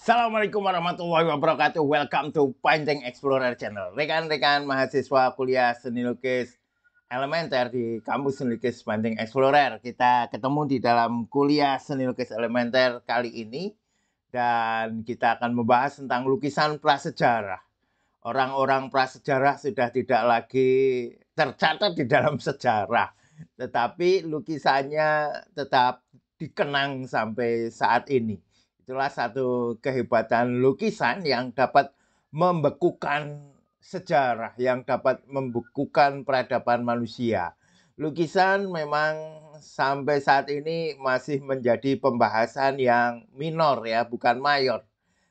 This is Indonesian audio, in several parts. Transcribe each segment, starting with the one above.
Assalamualaikum warahmatullahi wabarakatuh. Welcome to Painting Explorer Channel. Rekan-rekan mahasiswa kuliah seni lukis elementer di kampus seni lukis Painting Explorer. Kita ketemu di dalam kuliah seni lukis elementer kali ini. Dan kita akan membahas tentang lukisan prasejarah. Orang-orang prasejarah sudah tidak lagi tercatat di dalam sejarah. Tetapi lukisannya tetap dikenang sampai saat ini. Itulah satu kehebatan lukisan yang dapat membekukan sejarah, yang dapat membekukan peradaban manusia. Lukisan memang sampai saat ini masih menjadi pembahasan yang minor ya, bukan mayor.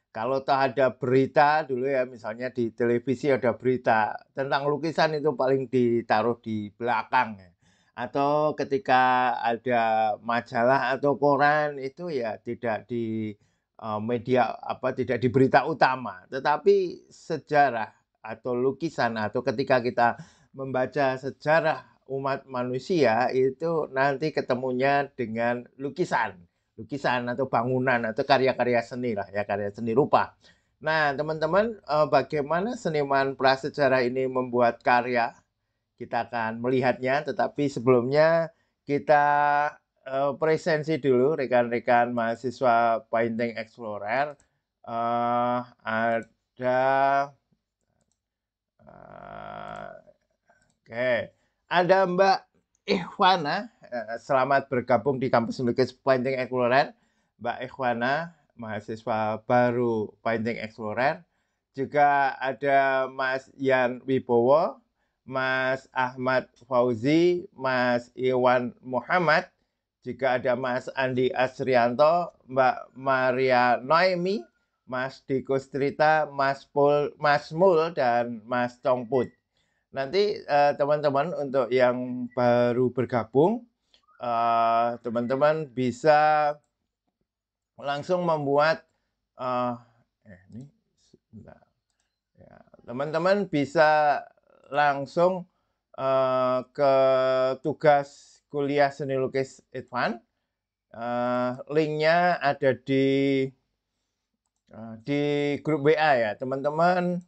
Kalau toh ada berita dulu ya, misalnya di televisi ada berita tentang lukisan itu paling ditaruh di belakang ya. Atau ketika ada majalah atau koran itu ya tidak di media tidak di berita utama, tetapi sejarah atau lukisan atau ketika kita membaca sejarah umat manusia itu nanti ketemunya dengan lukisan atau bangunan atau karya-karya seni lah ya, karya seni rupa. Nah, teman-teman, bagaimana seniman prasejarah ini membuat karya? Kita akan melihatnya, tetapi sebelumnya kita presensi dulu rekan-rekan mahasiswa Painting Explorer. Ada oke, ada Mbak Ikhwana. Selamat bergabung di kampus lukis Painting Explorer. Mbak Ikhwana, mahasiswa baru Painting Explorer. Juga ada Mas Yan Wibowo, Mas Ahmad Fauzi, Mas Iwan Muhammad, juga ada Mas Andi Asrianto, Mbak Maria Noemi, Mas Diko Strita, Mas Mul, dan Mas Congput. Nanti teman-teman untuk yang baru bergabung, teman-teman bisa langsung membuat ini sebentar. Ya, teman-teman bisa langsung ke tugas kuliah seni lukis Advance. Linknya ada di grup WA ya, teman-teman.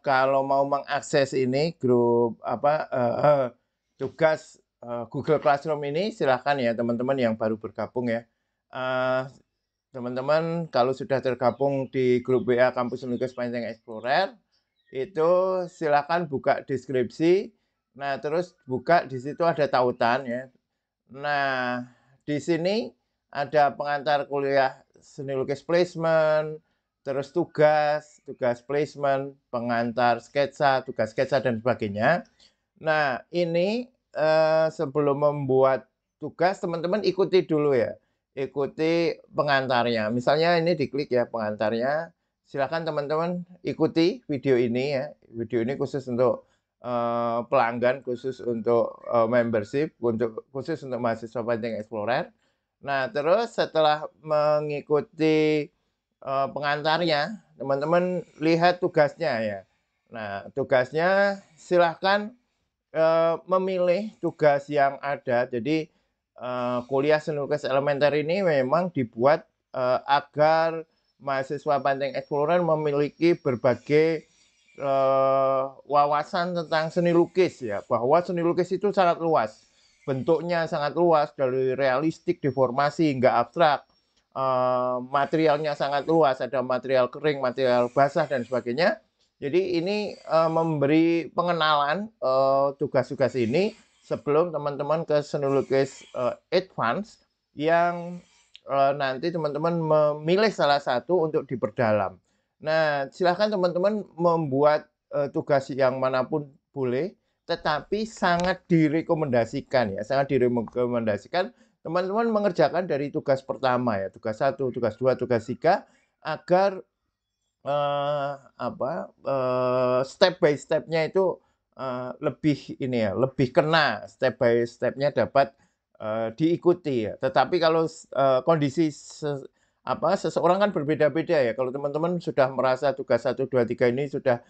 Kalau mau mengakses ini grup tugas Google Classroom ini, silahkan ya teman-teman yang baru bergabung ya. Teman-teman kalau sudah tergabung di grup WA Kampus Lukis Painting Explorer, itu silakan buka deskripsi. Nah, terus buka di situ ada tautan ya. Nah, di sini ada pengantar kuliah seni lukis placement, terus tugas placement, pengantar sketsa, tugas sketsa dan sebagainya. Nah, ini sebelum membuat tugas teman-teman ikuti dulu ya. Ikuti pengantarnya. Misalnya ini diklik ya pengantarnya. Silakan teman-teman ikuti video ini ya. Video ini khusus untuk pelanggan, khusus untuk membership, khusus untuk mahasiswa Painting Explorer. Nah, terus setelah mengikuti pengantarnya, teman-teman lihat tugasnya ya. Nah, tugasnya silahkan memilih tugas yang ada. Jadi kuliah seni lukis elementer ini memang dibuat agar mahasiswa Painting Explorer memiliki berbagai wawasan tentang seni lukis ya, bahwa seni lukis itu sangat luas, bentuknya sangat luas dari realistik, deformasi hingga abstrak. Materialnya sangat luas, ada material kering, material basah dan sebagainya. Jadi ini memberi pengenalan tugas-tugas ini sebelum teman-teman ke seni lukis advance yang nanti teman-teman memilih salah satu untuk diperdalam. Nah, silahkan teman-teman membuat tugas yang manapun boleh, tetapi sangat direkomendasikan ya, sangat direkomendasikan teman-teman mengerjakan dari tugas pertama ya, tugas 1, tugas 2, tugas 3 agar step by step-nya itu lebih ini ya, lebih kena, step by step-nya dapat diikuti ya. Tetapi kalau kondisi seseorang kan berbeda-beda ya. Kalau teman-teman sudah merasa tugas 1, 2, 3 ini sudah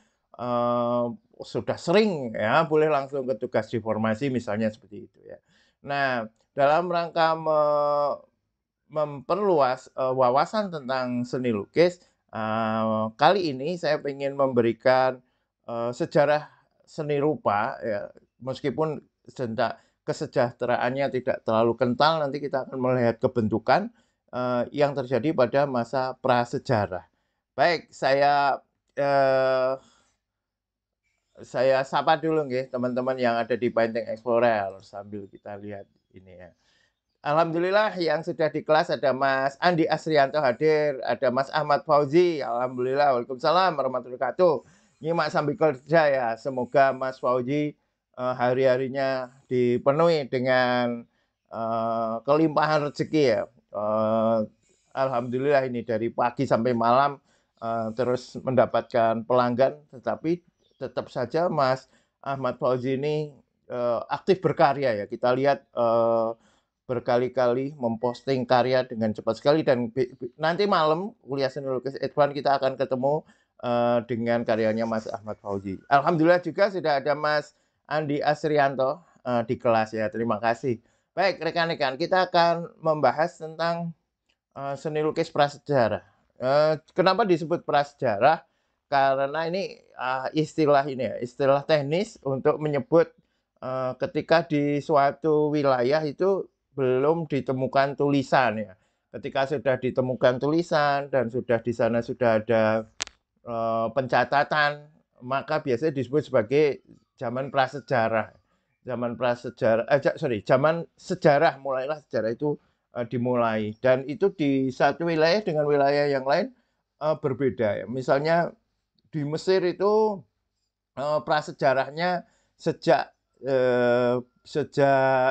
sering ya, boleh langsung ke tugas deformasi misalnya seperti itu ya. Nah, dalam rangka memperluas wawasan tentang seni lukis, kali ini saya ingin memberikan sejarah seni rupa ya, meskipun kesejahteraannya tidak terlalu kental, nanti kita akan melihat kebentukan yang terjadi pada masa prasejarah. Baik, saya sapa dulu nggih teman-teman yang ada di Painting Explorer sambil kita lihat ini ya. Alhamdulillah yang sudah di kelas ada Mas Andi Asrianto hadir, ada Mas Ahmad Fauzi, alhamdulillah, waalaikumsalam warahmatullahi wabarakatuh. Nyimak sambil kerja ya, semoga Mas Fauzi hari-harinya dipenuhi dengan kelimpahan rezeki ya. Alhamdulillah ini dari pagi sampai malam terus mendapatkan pelanggan, tetapi tetap saja Mas Ahmad Fauzi ini aktif berkarya ya. Kita lihat berkali-kali memposting karya dengan cepat sekali, dan nanti malam kuliah seni lukis Advance kita akan ketemu dengan karyanya Mas Ahmad Fauzi. Alhamdulillah juga sudah ada Mas Andi Asrianto di kelas ya. Terima kasih. Baik rekan-rekan, kita akan membahas tentang seni lukis prasejarah. Kenapa disebut prasejarah? Karena ini istilah teknis untuk menyebut ketika di suatu wilayah itu belum ditemukan tulisan ya. Ketika sudah ditemukan tulisan dan di sana sudah ada pencatatan, maka biasanya disebut sebagai zaman prasejarah. Zaman sejarah, mulailah sejarah itu dimulai, dan itu di satu wilayah dengan wilayah yang lain berbeda ya. Misalnya di Mesir itu prasejarahnya sejak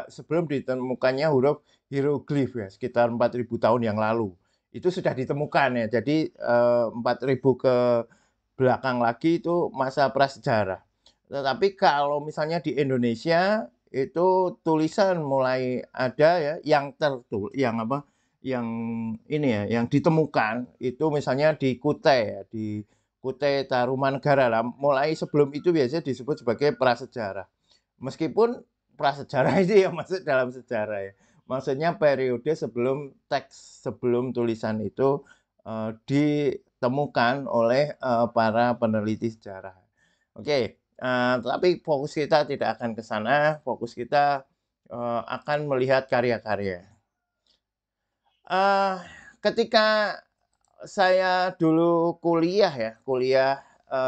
sebelum ditemukannya huruf hieroglif ya, sekitar 4.000 tahun yang lalu. Itu sudah ditemukan ya. Jadi 4.000 ke belakang lagi itu masa prasejarah. Tetapi kalau misalnya di Indonesia itu tulisan mulai ada ya, yang ditemukan itu misalnya di Kutai ya, di Kutai Tarumanegara lah. Mulai sebelum itu biasanya disebut sebagai prasejarah. Meskipun prasejarah itu yang masuk dalam sejarah ya. Maksudnya periode sebelum tulisan itu ditemukan oleh para peneliti sejarah. Oke, tapi fokus kita tidak akan ke sana. Fokus kita akan melihat karya-karya. Ketika saya dulu kuliah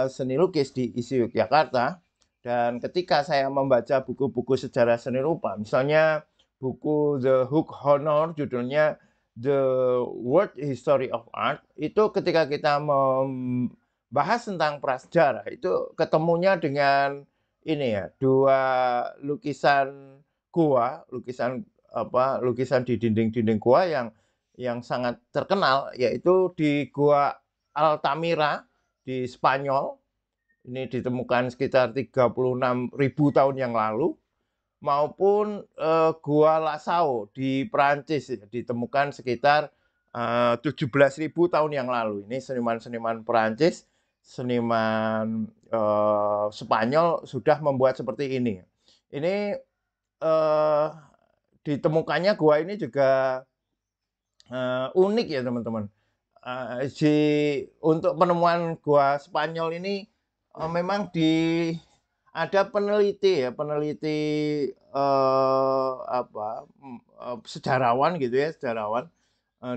seni lukis di ISI Yogyakarta, dan ketika saya membaca buku-buku sejarah seni rupa, misalnya buku The Hook Honor, judulnya The World History of Art, itu ketika kita membahas tentang prasejarah, itu ketemunya dengan ini ya, dua lukisan gua, lukisan di dinding-dinding gua yang sangat terkenal, yaitu di Gua Altamira di Spanyol. Ini ditemukan sekitar 36.000 tahun yang lalu, maupun Gua Lascaux di Prancis ditemukan sekitar 17.000 tahun yang lalu. Ini seniman-seniman Prancis, seniman Spanyol sudah membuat seperti ini. Ini ditemukannya gua ini juga unik ya teman-teman. Untuk penemuan gua Spanyol ini memang ada peneliti sejarawan gitu ya,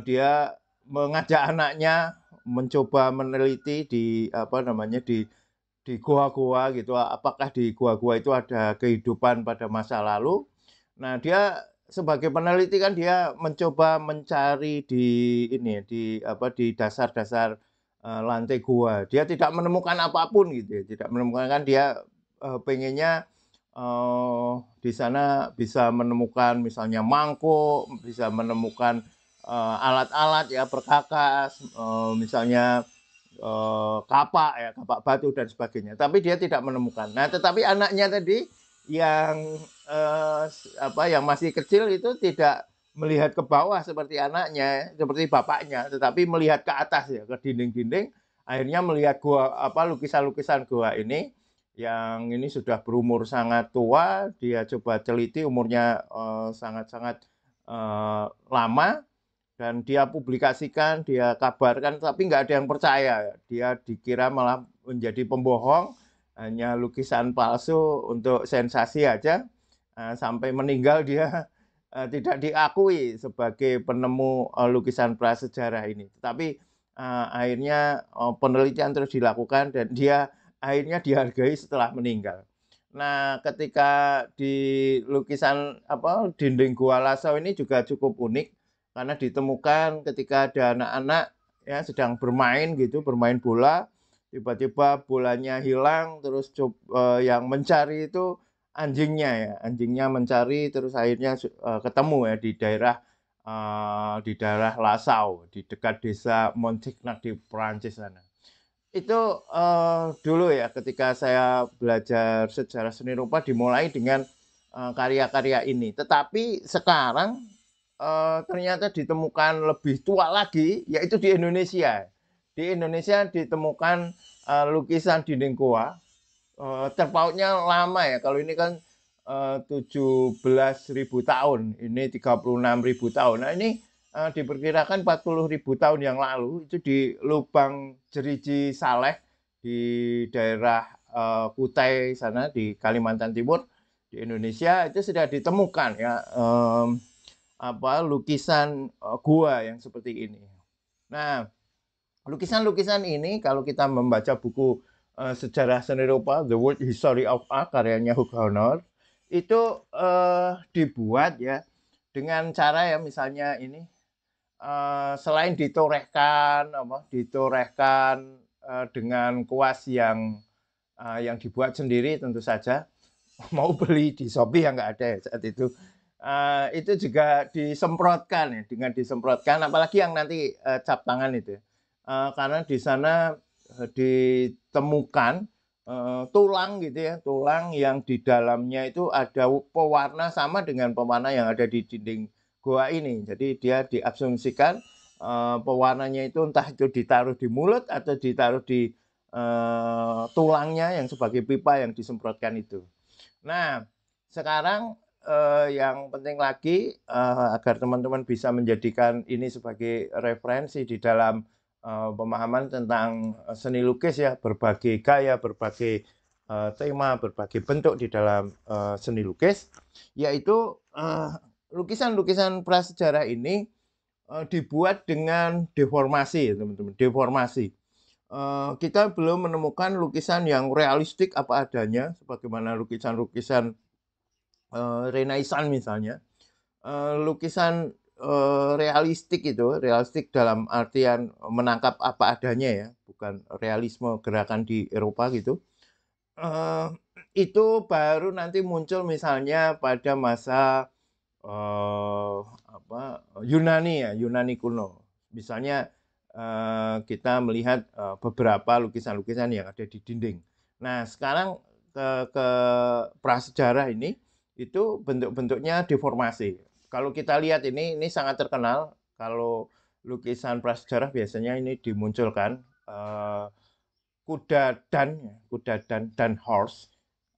dia mengajak anaknya mencoba meneliti di gua-gua gitu, apakah di gua-gua itu ada kehidupan pada masa lalu. Nah, dia sebagai peneliti kan dia mencoba mencari di dasar-dasar lantai gua. Dia tidak menemukan apapun gitu ya, tidak menemukan, kan dia pengennya di sana bisa menemukan misalnya mangkuk, bisa menemukan alat-alat ya perkakas, misalnya kapak batu dan sebagainya. Tapi dia tidak menemukan. Nah, tetapi anaknya tadi yang yang masih kecil itu tidak melihat ke bawah seperti anaknya, seperti bapaknya, tetapi melihat ke atas ya, ke dinding-dinding. Akhirnya melihat lukisan-lukisan gua ini, yang ini sudah berumur sangat tua. Dia coba teliti, umurnya sangat-sangat lama, dan dia publikasikan, dia kabarkan, tapi nggak ada yang percaya. Dia dikira malah menjadi pembohong, hanya lukisan palsu untuk sensasi aja, sampai meninggal dia tidak diakui sebagai penemu lukisan prasejarah ini. Tapi akhirnya penelitian terus dilakukan dan dia akhirnya dihargai setelah meninggal. Nah, ketika di lukisan dinding Gua Lasau ini juga cukup unik karena ditemukan ketika ada anak-anak ya sedang bermain gitu, bermain bola, tiba-tiba bolanya hilang, terus yang mencari itu anjingnya ya, anjingnya mencari terus akhirnya ketemu ya di daerah Lasau, di dekat desa Montignac di Prancis sana. Itu dulu ya ketika saya belajar sejarah seni rupa dimulai dengan karya-karya ini. Tetapi sekarang ternyata ditemukan lebih tua lagi, yaitu di Indonesia. Di Indonesia ditemukan lukisan dinding goa, terpautnya lama ya. Kalau ini kan 17.000 tahun, ini 36.000 tahun. Nah ini diperkirakan 40.000 tahun yang lalu itu di Lubang Jeriji Saleh di daerah Kutai sana di Kalimantan Timur di Indonesia itu sudah ditemukan ya lukisan gua yang seperti ini. Nah, lukisan-lukisan ini kalau kita membaca buku sejarah seni rupa The World History of Art karyanya Hugh Honor itu dibuat ya dengan cara ya misalnya ini selain ditorehkan dengan kuas yang dibuat sendiri tentu saja mau beli di Shopee yang nggak ada ya saat itu juga disemprotkan ya dengan disemprotkan apalagi yang nanti cap tangan itu karena di sana ditemukan tulang gitu ya, tulang yang di dalamnya itu ada pewarna sama dengan pewarna yang ada di dinding goa ini. Jadi dia diasumsikan pewarnanya itu entah itu ditaruh di mulut atau ditaruh di tulangnya yang sebagai pipa yang disemprotkan itu. Nah, sekarang yang penting lagi agar teman-teman bisa menjadikan ini sebagai referensi di dalam pemahaman tentang seni lukis ya, berbagai gaya, berbagai tema, berbagai bentuk di dalam seni lukis, yaitu lukisan-lukisan prasejarah ini dibuat dengan deformasi, teman-teman, deformasi. Kita belum menemukan lukisan yang realistik apa adanya, sebagaimana lukisan-lukisan Renaissance misalnya. Lukisan realistik itu, realistik dalam artian menangkap apa adanya ya, bukan realisme gerakan di Eropa gitu. Itu baru nanti muncul misalnya pada masa Yunani ya, Yunani kuno. Misalnya kita melihat beberapa lukisan-lukisan yang ada di dinding. Nah, sekarang ke prasejarah ini itu bentuk-bentuknya deformasi. Kalau kita lihat ini sangat terkenal. Kalau lukisan prasejarah biasanya ini dimunculkan kuda dan horse,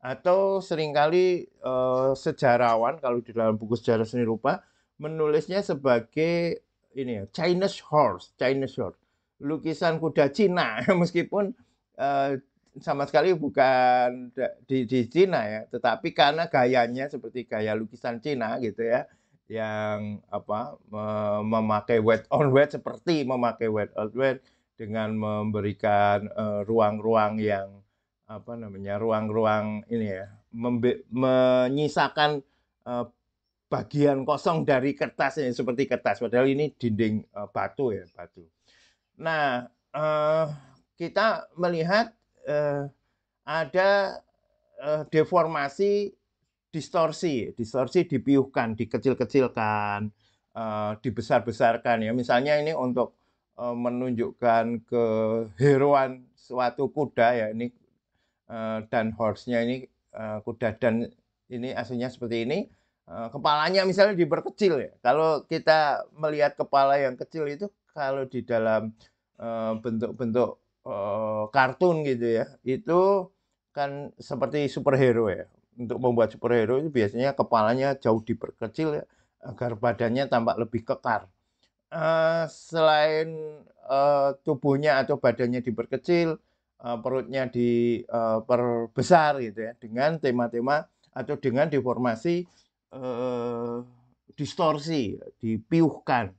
atau seringkali sejarawan kalau di dalam buku sejarah seni rupa menulisnya sebagai ini ya, Chinese horse, lukisan kuda Cina meskipun sama sekali bukan di Cina ya, tetapi karena gayanya seperti gaya lukisan Cina gitu ya, yang memakai wet on wet seperti memakai wet on wet dengan memberikan ruang-ruang yang ruang-ruang ini ya, menyisakan bagian kosong dari kertas ya, seperti kertas padahal ini dinding batu ya, batu. Nah, kita melihat ada deformasi, distorsi dipiuhkan, dikecil-kecilkan, dibesar-besarkan ya. Misalnya ini untuk menunjukkan keheroan suatu kuda ya, ini dan horse-nya ini kuda dan ini aslinya seperti ini. Kepalanya misalnya diperkecil ya. Kalau kita melihat kepala yang kecil itu kalau di dalam bentuk-bentuk kartun gitu ya, itu kan seperti superhero ya. Untuk membuat superhero itu biasanya kepalanya jauh diperkecil ya, agar badannya tampak lebih kekar. Selain, tubuhnya atau badannya diperkecil, perutnya diperbesar gitu ya, dengan tema-tema atau dengan deformasi, eee, distorsi, dipiuhkan.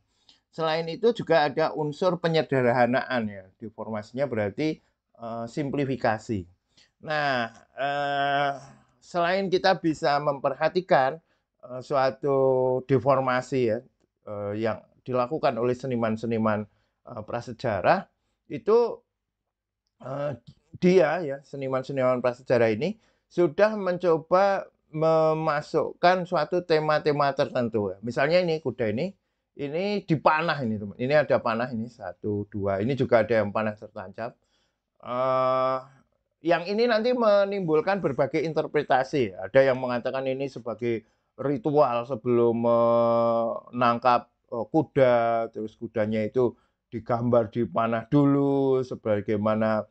Selain itu juga ada unsur penyederhanaan ya, deformasinya berarti, simplifikasi. Nah, selain kita bisa memperhatikan, suatu deformasi ya, yang dilakukan oleh seniman-seniman, prasejarah, itu, eee, dia ya, seniman-seniman prasejarah ini sudah mencoba memasukkan suatu tema-tema tertentu ya. Misalnya ini kuda ini dipanah ini teman, ini ada panah ini satu 2 ini juga ada yang panah tertancap. Eee, yang ini nanti menimbulkan berbagai interpretasi. Ada yang mengatakan ini sebagai ritual sebelum menangkap, kuda, terus kudanya itu digambar dipanah dulu sebagaimana,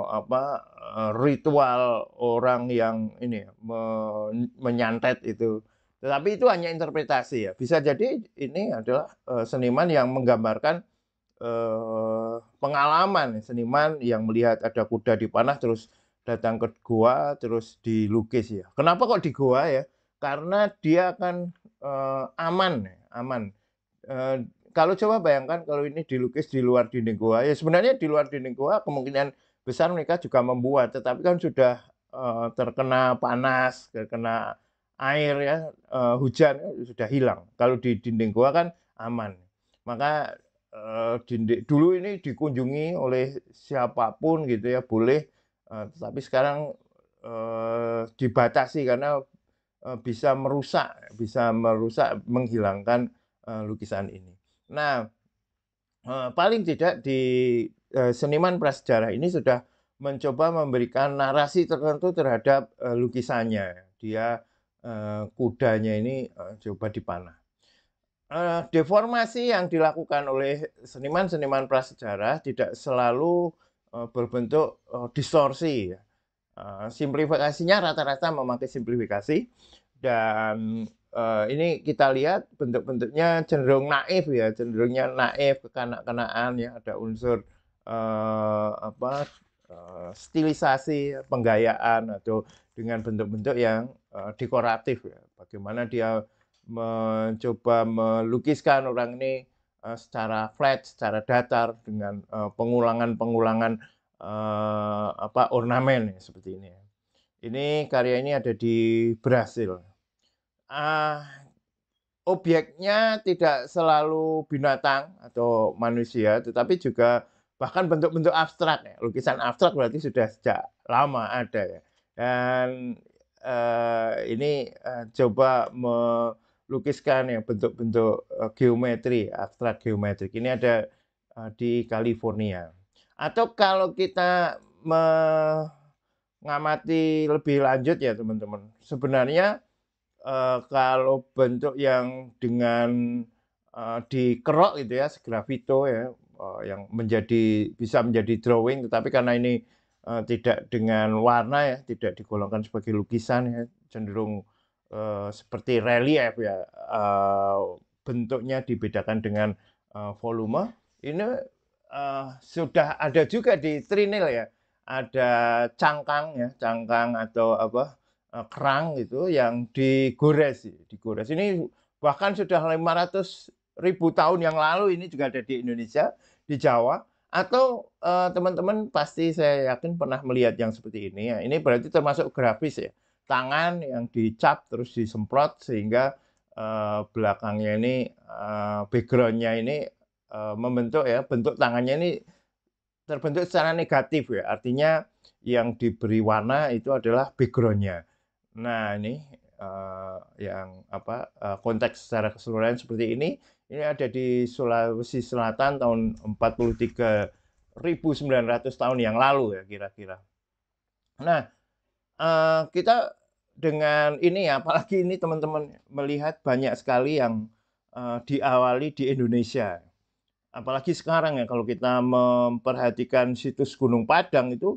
apa, ritual orang yang ini ya, menyantet itu. Tetapi itu hanya interpretasi ya. Bisa jadi ini adalah, seniman yang menggambarkan pengalaman seniman yang melihat ada kuda dipanah terus datang ke goa, terus dilukis ya. Kenapa kok di goa ya? Karena dia akan, aman ya, aman. Kalau coba bayangkan kalau ini dilukis di luar dinding goa, ya sebenarnya di luar dinding goa kemungkinan besar mereka juga membuat, tetapi kan sudah, terkena panas, terkena air ya, hujan, sudah hilang. Kalau di dinding goa kan aman. Maka dulu ini dikunjungi oleh siapapun gitu ya, boleh, tetapi sekarang, dibatasi karena, bisa merusak, menghilangkan, lukisan ini. Nah, paling tidak di, seniman prasejarah ini sudah mencoba memberikan narasi tertentu terhadap, lukisannya. Dia, kudanya ini, coba dipanah. Deformasi yang dilakukan oleh seniman-seniman prasejarah tidak selalu, berbentuk, distorsi ya, simplifikasinya rata-rata memakai simplifikasi dan, ini kita lihat bentuk-bentuknya cenderung naif ya, cenderungnya naif, kekanak-kanakan ya, ada unsur, apa, stilisasi, penggayaan atau dengan bentuk-bentuk yang, dekoratif ya. Bagaimana dia mencoba melukiskan orang ini, secara flat, secara datar dengan, pengulangan-pengulangan, apa, ornamen ya, seperti ini ya. Ini karya ini ada di Brasil. Ah, objeknya tidak selalu binatang atau manusia, tetapi juga bahkan bentuk-bentuk abstrak ya. Lukisan abstrak berarti sudah sejak lama ada ya. Dan, ini, coba melukiskan yang bentuk-bentuk, geometri, abstrak geometrik. Ini ada, di California. Atau kalau kita mengamati lebih lanjut ya teman-teman, sebenarnya kalau bentuk yang dengan, dikerok gitu ya, sgrafito ya, yang bisa menjadi drawing, tetapi karena ini, tidak dengan warna ya, tidak digolongkan sebagai lukisan ya, cenderung, seperti relief ya, bentuknya dibedakan dengan, volume. Ini, sudah ada juga di Trinil ya, ada cangkang ya, cangkang atau apa, kerang gitu yang digores. Ini bahkan sudah 500.000 tahun yang lalu ini juga ada di Indonesia, di Jawa, atau, teman-teman pasti saya yakin pernah melihat yang seperti ini ya. Ini berarti termasuk grafis ya, tangan yang dicap terus disemprot sehingga, belakangnya ini, background-nya ini, membentuk ya, bentuk tangannya ini terbentuk secara negatif ya, artinya yang diberi warna itu adalah background-nya. Nah ini, yang apa, konteks secara keseluruhan seperti ini ada di Sulawesi Selatan tahun 43.900 tahun yang lalu ya kira-kira. Nah, kita dengan ini ya, apalagi ini teman-teman melihat banyak sekali yang, diawali di Indonesia. Apalagi sekarang ya kalau kita memperhatikan situs Gunung Padang itu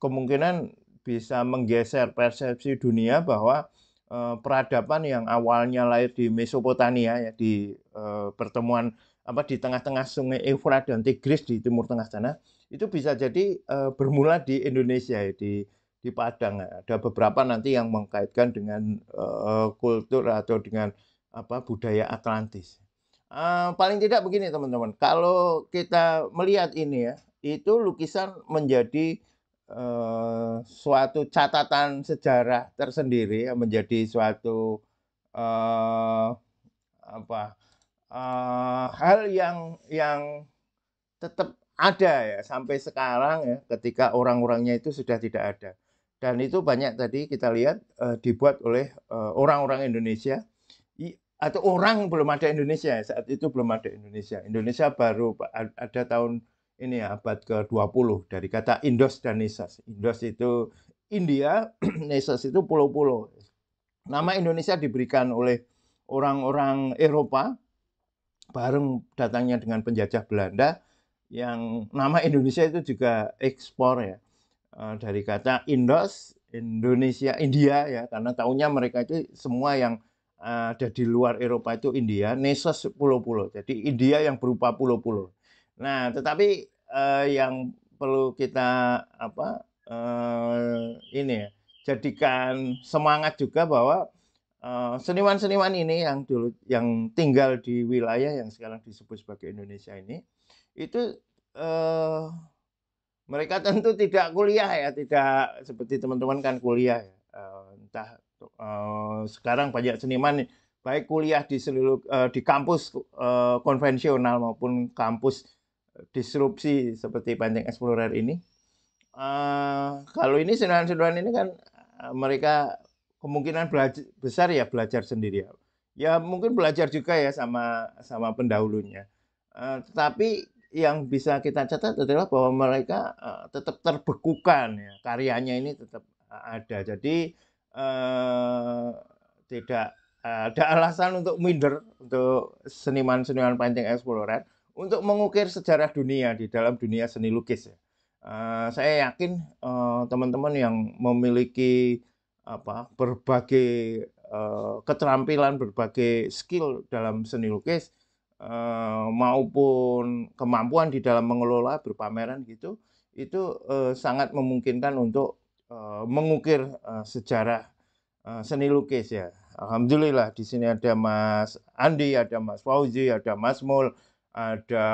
kemungkinan bisa menggeser persepsi dunia bahwa, peradaban yang awalnya lahir di Mesopotamia ya, di pertemuan di tengah-tengah Sungai Efrat dan Tigris di Timur Tengah sana, itu bisa jadi bermula di Indonesia ya, di Padang. Ada beberapa nanti yang mengkaitkan dengan kultur atau dengan budaya Atlantis. Paling tidak begini teman-teman, kalau kita melihat ini ya, itu lukisan menjadi suatu catatan sejarah tersendiri ya, menjadi suatu eh, apa hal yang tetap ada ya sampai sekarang ya, ketika orang-orangnya itu sudah tidak ada. Dan itu banyak tadi kita lihat dibuat oleh orang-orang Indonesia atau orang belum ada Indonesia ya, saat itu belum ada Indonesia. Indonesia baru ada tahun ini ya, abad ke-20 dari kata Indos dan Nesos. Indos itu India, Nesos itu pulau-pulau. Nama Indonesia diberikan oleh orang-orang Eropa bareng datangnya dengan penjajah Belanda, yang nama Indonesia itu juga ekspor ya, dari kata Indos, Indonesia, India ya, karena tahunya mereka itu semua yang ada di luar Eropa itu India, Nesos pulau-pulau. Jadi India yang berupa pulau-pulau. Nah, tetapi yang perlu kita ini ya, jadikan semangat juga bahwa seniman-seniman ini yang dulu yang tinggal di wilayah yang sekarang disebut sebagai Indonesia ini, itu mereka tentu tidak kuliah ya, tidak seperti teman-teman kan kuliah ya. Entah sekarang banyak seniman baik kuliah di seluruh di kampus konvensional maupun kampus disrupsi seperti Panjang Explorer ini. Kalau ini seniman-seniman ini kan mereka kemungkinan besar ya belajar sendiri ya. Ya mungkin belajar juga ya sama pendahulunya. Tetapi yang bisa kita catat adalah bahwa mereka tetap terbekukan ya, karyanya ini tetap ada. Jadi tidak ada alasan untuk minder untuk seniman-seniman Panjang Explorer untuk mengukir sejarah dunia di dalam dunia seni lukis ya. Saya yakin teman-teman yang memiliki berbagai keterampilan, berbagai skill dalam seni lukis maupun kemampuan di dalam mengelola berpameran gitu, itu sangat memungkinkan untuk mengukir sejarah seni lukis ya. Alhamdulillah di sini ada Mas Andi, ada Mas Fauzi, ada Mas Mul, ada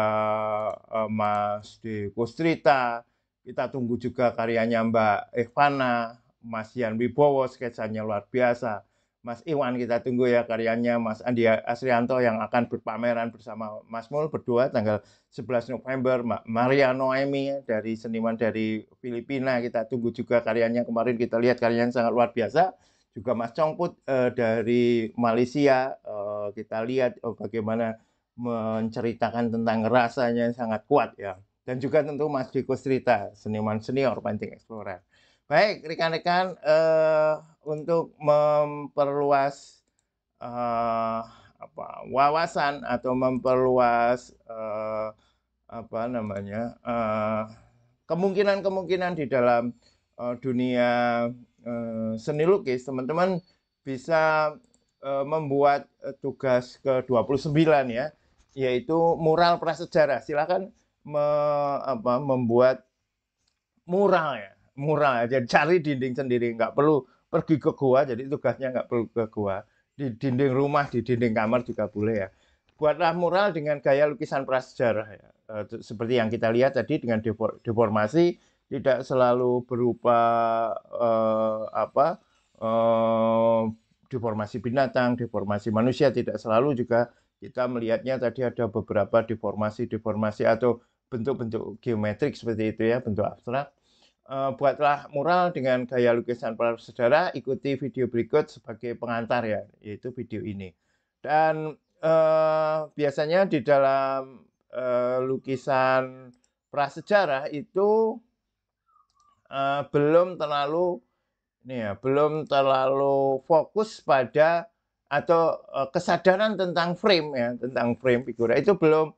Mas De Kustrita. Kita tunggu juga karyanya Mbak Evana, Mas Yan Wibowo, sketsanya luar biasa. Mas Iwan kita tunggu ya karyanya, Mas Andi Asrianto yang akan berpameran bersama Mas Mul berdua tanggal 11 November, Maria Noemi dari seniman dari Filipina, kita tunggu juga karyanya, kemarin kita lihat karyanya sangat luar biasa. Juga Mas Congput dari Malaysia, kita lihat bagaimana menceritakan tentang rasanya sangat kuat ya. Dan juga tentu Mas Diko Strita, seniman senior Panjang Explorer. Baik, rekan-rekan, untuk memperluas wawasan atau memperluas kemungkinan-kemungkinan di dalam dunia seni lukis, teman-teman bisa membuat tugas ke-29 ya, yaitu mural prasejarah. Silakan membuat mural ya, mural aja, cari dinding sendiri, nggak perlu pergi ke gua, jadi tugasnya nggak perlu ke gua. Di dinding rumah, di dinding kamar juga boleh ya. Buatlah mural dengan gaya lukisan prasejarah ya. Seperti yang kita lihat tadi dengan deformasi, tidak selalu berupa deformasi binatang, deformasi manusia, tidak selalu juga kita melihatnya tadi ada beberapa deformasi atau bentuk-bentuk geometrik seperti itu ya, bentuk abstrak. Buatlah mural dengan gaya lukisan prasejarah, ikuti video berikut sebagai pengantar ya, yaitu video ini. Dan biasanya di dalam lukisan prasejarah itu belum terlalu fokus pada atau kesadaran tentang frame ya, tentang frame figura itu belum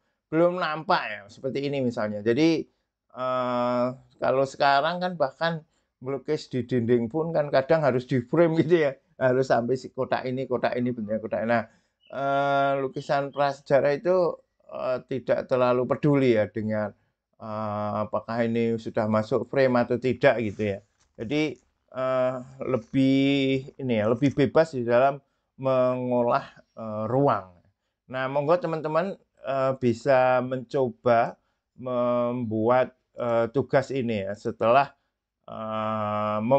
nampak ya, seperti ini misalnya. Jadi kalau sekarang kan bahkan melukis di dinding pun kan kadang harus di frame gitu ya, harus sampai si kotak ini bentuknya kotak. Nah, lukisan prasejarah itu tidak terlalu peduli ya dengan apakah ini sudah masuk frame atau tidak gitu ya. Jadi lebih ini ya, lebih bebas di dalam mengolah ruang. Nah, monggo teman-teman bisa mencoba membuat tugas ini ya setelah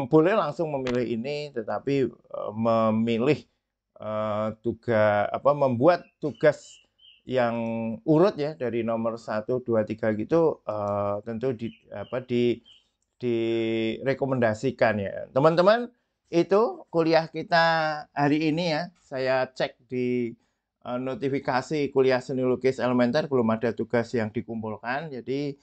boleh langsung memilih ini, tetapi memilih membuat tugas yang urut ya dari nomor 1, 2, 3 gitu tentu direkomendasikan ya. Teman-teman, itu kuliah kita hari ini ya. Saya cek di notifikasi kuliah seni lukis elementer belum ada tugas yang dikumpulkan. Jadi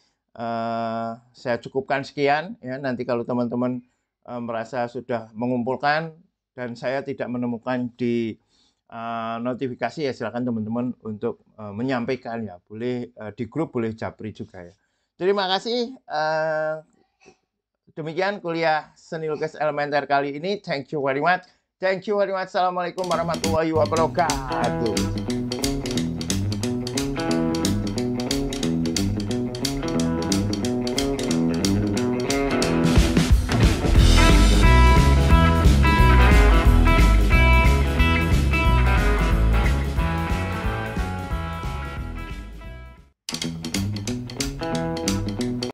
saya cukupkan sekian ya. Nanti kalau teman-teman merasa sudah mengumpulkan dan saya tidak menemukan di notifikasi ya silakan teman-teman untuk menyampaikan ya. Boleh di grup, boleh japri juga ya. Terima kasih. Demikian kuliah seni lukis elementer kali ini. Thank you very much. Thank you very much. Assalamualaikum warahmatullahi wabarakatuh.